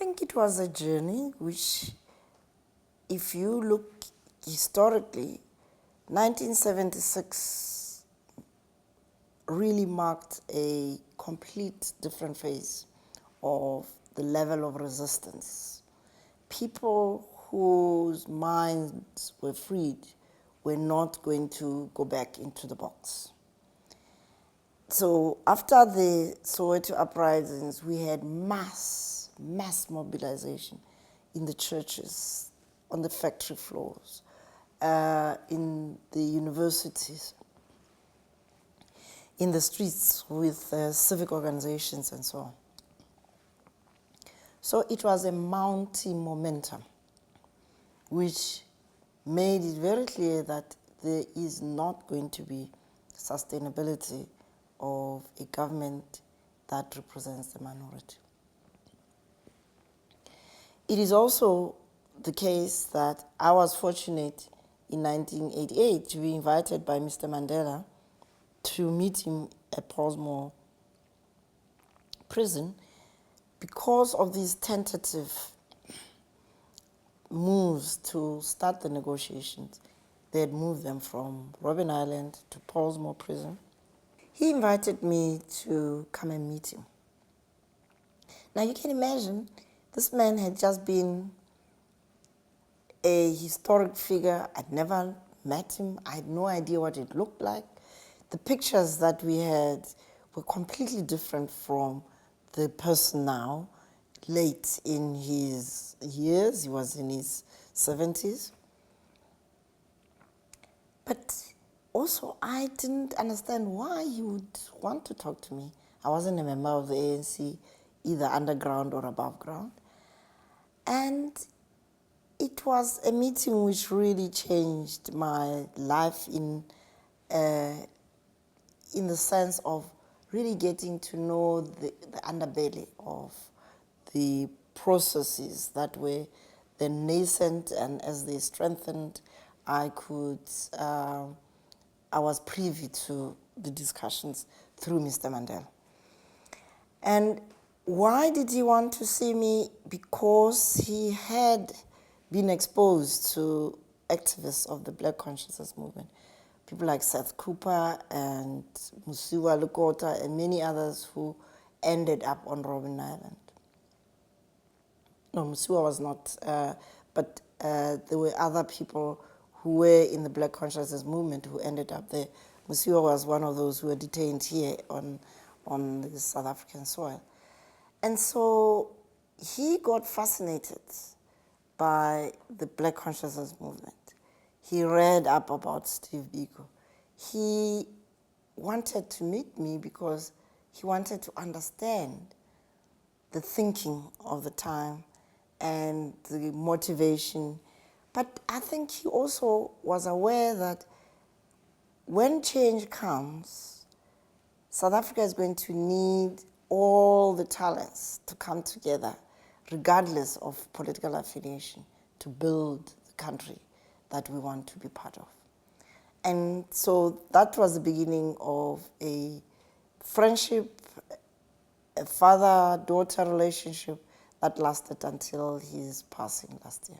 think it was a journey which, if you look historically, 1976 really marked a complete different phase of the level of resistance. People whose minds were freed were not going to go back into the box. So after the Soweto uprisings, we had mass mobilization in the churches, on the factory floors, in the universities, in the streets with civic organizations and so on. So it was a mounting momentum which made it very clear that there is not going to be sustainability of a government that represents the minority. It is also the case that I was fortunate in 1988 to be invited by Mr. Mandela to meet him at Portsmouth prison because of these tentative moves to start the negotiations. They had moved them from Robben Island to Portsmouth prison. He invited me to come and meet him. Now you can imagine, this man had just been a historic figure. I'd never met him. I had no idea what it looked like. The pictures that we had were completely different from the person now, late in his years. He was in his 70s. But also, I didn't understand why he would want to talk to me. I wasn't a member of the ANC, either underground or above ground. And it was a meeting which really changed my life in the sense of really getting to know the underbelly of the processes that were then nascent, and as they strengthened, I was privy to the discussions through Mr. Mandela. And why did he want to see me? Because he had been exposed to activists of the Black Consciousness Movement, people like Seth Cooper and Musiwa Lukota and many others who ended up on Robben Island. No, Musiwa was not, but there were other people who were in the Black Consciousness Movement who ended up there. Musiwa was one of those who were detained here on the South African soil. And so he got fascinated by the Black Consciousness Movement. He read up about Steve Biko. He wanted to meet me because he wanted to understand the thinking of the time and the motivation. But I think he also was aware that when change comes, South Africa is going to need all the talents to come together, regardless of political affiliation, to build the country that we want to be part of. And so that was the beginning of a friendship, a father-daughter relationship that lasted until his passing last year.